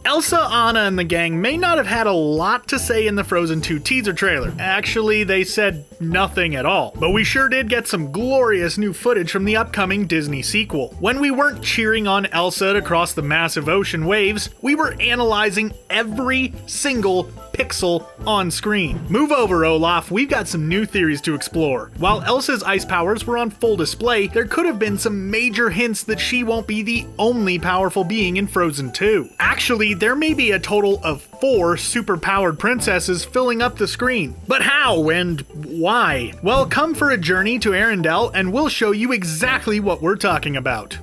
Elsa, Anna, and the gang may not have had a lot to say in the Frozen 2 teaser trailer. Actually, they said nothing at all. But we sure did get some glorious new footage from the upcoming Disney sequel. When we weren't cheering on Elsa to cross the massive ocean waves, we were analyzing every single pixel on screen. Move over, Olaf, we've got some new theories to explore. While Elsa's ice powers were on full display, there could have been some major hints that she won't be the only powerful being in Frozen 2. Actually, there may be a total of 4 superpowered princesses filling up the screen. But how and why? Well, come for a journey to Arendelle and we'll show you exactly what we're talking about.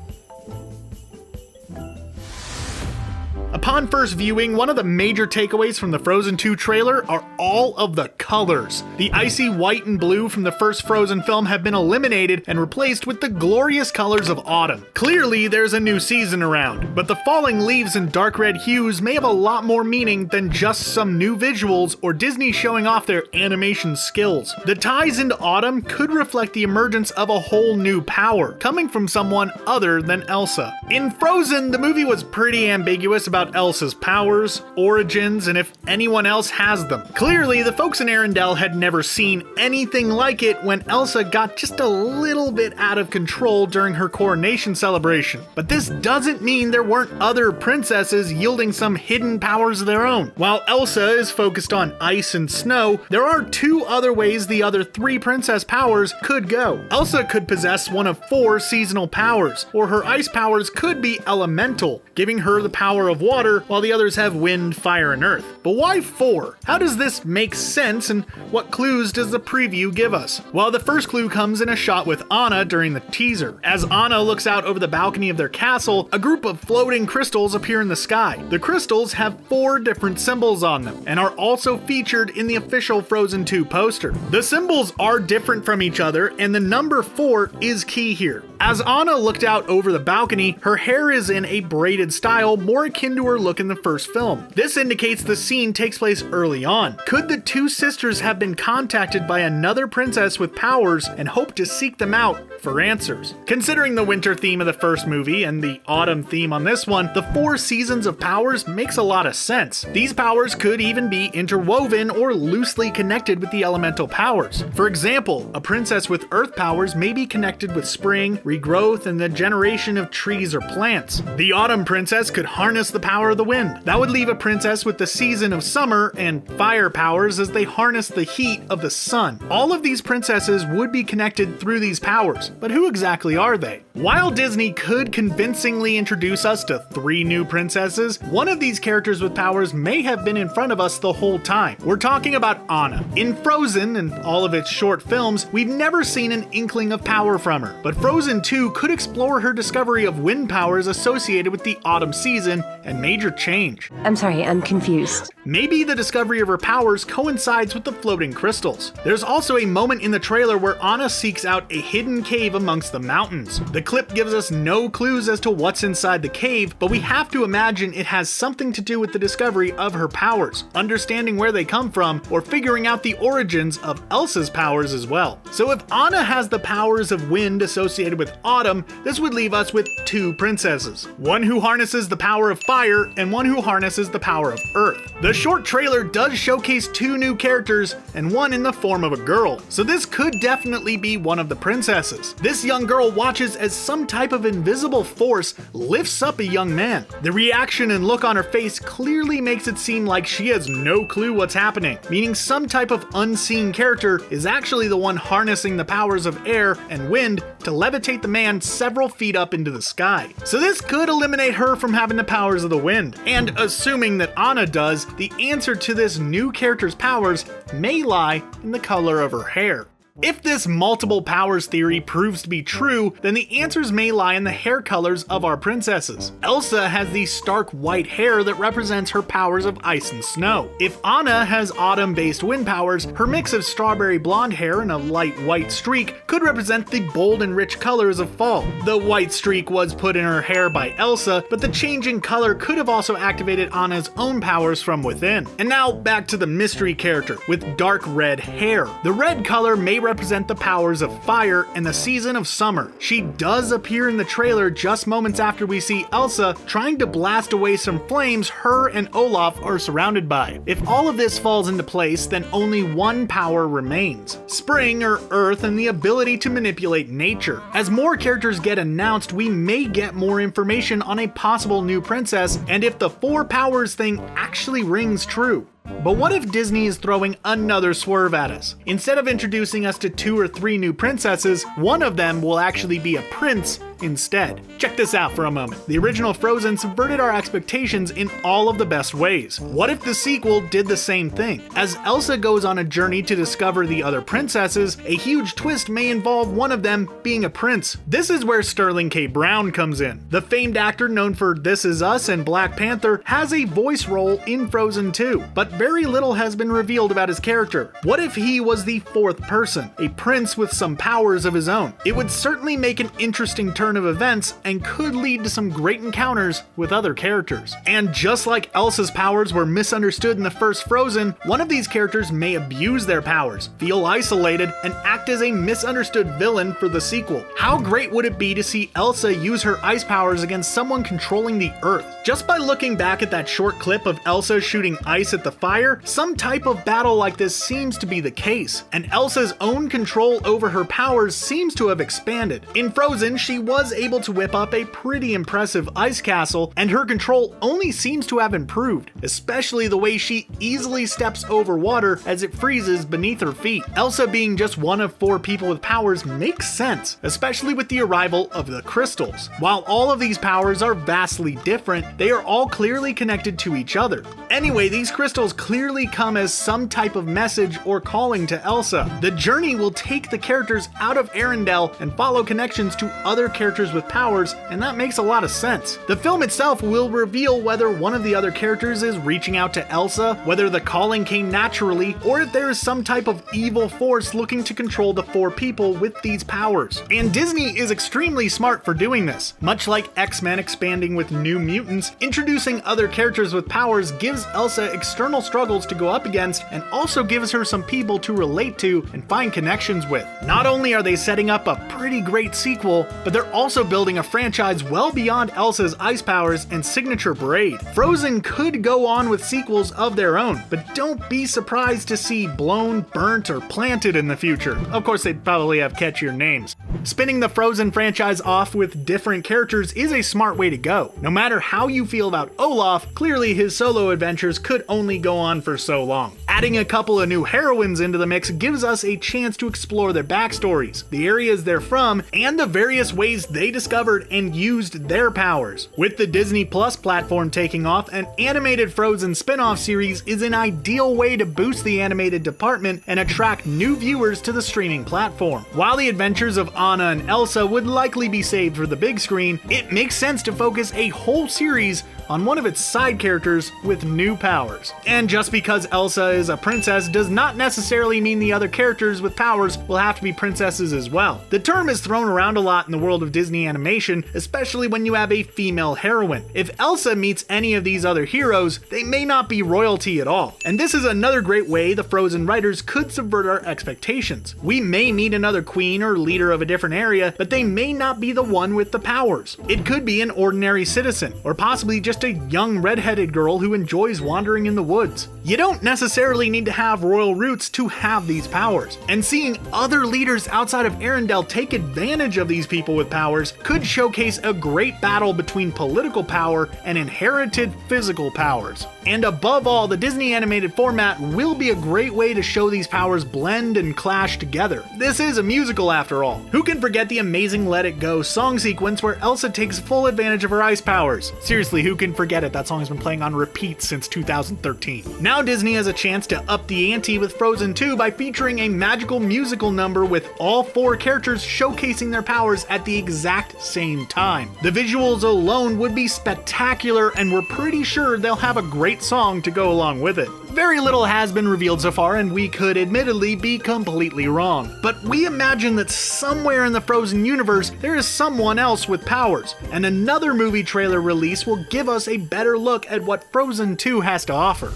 Upon first viewing, one of the major takeaways from the Frozen 2 trailer are all of the colors. The icy white and blue from the first Frozen film have been eliminated and replaced with the glorious colors of autumn. Clearly, there's a new season around, but the falling leaves and dark red hues may have a lot more meaning than just some new visuals or Disney showing off their animation skills. The ties into autumn could reflect the emergence of a whole new power, coming from someone other than Elsa. In Frozen, the movie was pretty ambiguous about Elsa's powers, origins, and if anyone else has them. Clearly, the folks in Arendelle had never seen anything like it when Elsa got just a little bit out of control during her coronation celebration. But this doesn't mean there weren't other princesses yielding some hidden powers of their own. While Elsa is focused on ice and snow, there are 2 other ways the other 3 princess powers could go. Elsa could possess one of 4 seasonal powers, or her ice powers could be elemental, giving her the power of water, while the others have wind, fire, and earth. But why 4? How does this make sense, and what clues does the preview give us? Well, the first clue comes in a shot with Anna during the teaser. As Anna looks out over the balcony of their castle, a group of floating crystals appear in the sky. The crystals have 4 different symbols on them, and are also featured in the official Frozen 2 poster. The symbols are different from each other, and the number 4 is key here. As Anna looked out over the balcony, her hair is in a braided style more akin to her look in the first film. This indicates the scene takes place early on. Could the 2 sisters have been contacted by another princess with powers and hope to seek them out for answers? Considering the winter theme of the first movie and the autumn theme on this one, the 4 seasons of powers makes a lot of sense. These powers could even be interwoven or loosely connected with the elemental powers. For example, a princess with earth powers may be connected with spring, regrowth, and the generation of trees or plants. The autumn princess could harness the power of the wind. That would leave a princess with the season of summer and fire powers as they harness the heat of the sun. All of these princesses would be connected through these powers, but who exactly are they? While Disney could convincingly introduce us to 3 new princesses, one of these characters with powers may have been in front of us the whole time. We're talking about Anna. In Frozen and all of its short films, we've never seen an inkling of power from her, but Frozen 2 could explore her discovery of wind powers associated with the autumn season and major change. I'm sorry, I'm confused. Maybe the discovery of her powers coincides with the floating crystals. There's also a moment in the trailer where Anna seeks out a hidden cave amongst the mountains. The clip gives us no clues as to what's inside the cave, but we have to imagine it has something to do with the discovery of her powers, understanding where they come from, or figuring out the origins of Elsa's powers as well. So if Anna has the powers of wind associated with autumn, this would leave us with 2 princesses. One who harnesses the power of fire and one who harnesses the power of earth. The short trailer does showcase 2 new characters and one in the form of a girl, so this could definitely be one of the princesses. This young girl watches as some type of invisible force lifts up a young man. The reaction and look on her face clearly makes it seem like she has no clue what's happening, meaning some type of unseen character is actually the one harnessing the powers of air and wind to levitate the man several feet up into the sky. So this could eliminate her from having the powers of the wind. And assuming that Anna does, the answer to this new character's powers may lie in the color of her hair. If this multiple powers theory proves to be true, then the answers may lie in the hair colors of our princesses. Elsa has the stark white hair that represents her powers of ice and snow. If Anna has autumn-based wind powers, her mix of strawberry blonde hair and a light white streak could represent the bold and rich colors of fall. The white streak was put in her hair by Elsa, but the change in color could have also activated Anna's own powers from within. And now back to the mystery character with dark red hair. The red color may represent the powers of fire and the season of summer. She does appear in the trailer just moments after we see Elsa trying to blast away some flames her and Olaf are surrounded by. If all of this falls into place, then only one power remains: spring or earth, and the ability to manipulate nature. As more characters get announced, we may get more information on a possible new princess and if the four powers thing actually rings true. But what if Disney is throwing another swerve at us? Instead of introducing us to 2 or 3 new princesses, one of them will actually be a prince instead. Check this out for a moment. The original Frozen subverted our expectations in all of the best ways. What if the sequel did the same thing? As Elsa goes on a journey to discover the other princesses, a huge twist may involve one of them being a prince. This is where Sterling K. Brown comes in. The famed actor known for This Is Us and Black Panther has a voice role in Frozen 2, but very little has been revealed about his character. What if he was the 4th person, a prince with some powers of his own? It would certainly make an interesting turn of events and could lead to some great encounters with other characters. And just like Elsa's powers were misunderstood in the first Frozen, one of these characters may abuse their powers, feel isolated, and act as a misunderstood villain for the sequel. How great would it be to see Elsa use her ice powers against someone controlling the earth? Just by looking back at that short clip of Elsa shooting ice at the fire, some type of battle like this seems to be the case, and Elsa's own control over her powers seems to have expanded. In Frozen, she was able to whip up a pretty impressive ice castle, and her control only seems to have improved, especially the way she easily steps over water as it freezes beneath her feet. Elsa being just one of 4 people with powers makes sense, especially with the arrival of the crystals. While all of these powers are vastly different, they are all clearly connected to each other. Anyway, these crystals clearly come as some type of message or calling to Elsa. The journey will take the characters out of Arendelle and follow connections to other characters with powers, and that makes a lot of sense. The film itself will reveal whether one of the other characters is reaching out to Elsa, whether the calling came naturally, or if there is some type of evil force looking to control the 4 people with these powers. And Disney is extremely smart for doing this. Much like X-Men expanding with New Mutants, introducing other characters with powers gives Elsa external struggles to go up against and also gives her some people to relate to and find connections with. Not only are they setting up a pretty great sequel, but they're also building a franchise well beyond Elsa's ice powers and signature braid. Frozen could go on with sequels of their own, but don't be surprised to see Blown, Burnt, or Planted in the future. Of course, they'd probably have catchier names. Spinning the Frozen franchise off with different characters is a smart way to go. No matter how you feel about Olaf, clearly his solo adventures could only go on for so long. Adding a couple of new heroines into the mix gives us a chance to explore their backstories, the areas they're from, and the various ways they discovered and used their powers. With the Disney Plus platform taking off, an animated Frozen spin-off series is an ideal way to boost the animated department and attract new viewers to the streaming platform. While the adventures of Anna and Elsa would likely be saved for the big screen, it makes sense to focus a whole series on one of its side characters with new powers. And just because Elsa is a princess does not necessarily mean the other characters with powers will have to be princesses as well. The term is thrown around a lot in the world of Disney animation, especially when you have a female heroine. If Elsa meets any of these other heroes, they may not be royalty at all. And this is another great way the Frozen writers could subvert our expectations. We may meet another queen or leader of a different area, but they may not be the one with the powers. It could be an ordinary citizen, or possibly just a young redheaded girl who enjoys wandering in the woods. You don't necessarily need to have royal roots to have these powers, and seeing other leaders outside of Arendelle take advantage of these people with powers could showcase a great battle between political power and inherited physical powers. And above all, the Disney animated format will be a great way to show these powers blend and clash together. This is a musical after all. Who can forget the amazing Let It Go song sequence where Elsa takes full advantage of her ice powers? Seriously, who can forget it? That song has been playing on repeat since 2013. Now Disney has a chance to up the ante with Frozen 2 by featuring a magical musical number with all 4 characters showcasing their powers at the exact same time. The visuals alone would be spectacular, and we're pretty sure they'll have a great song to go along with it. Very little has been revealed so far, and we could admittedly be completely wrong. But we imagine that somewhere in the Frozen universe, there is someone else with powers, and another movie trailer release will give us a better look at what Frozen 2 has to offer.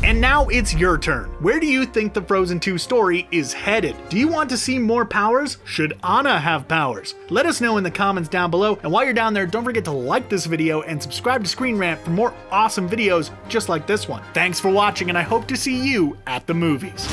And now it's your turn. Where do you think the Frozen 2 story is headed? Do you want to see more powers? Should Anna have powers? Let us know in the comments down below, and while you're down there, don't forget to like this video and subscribe to ScreenRant for more awesome videos just like this one. Thanks for watching, and I hope to see you at the movies.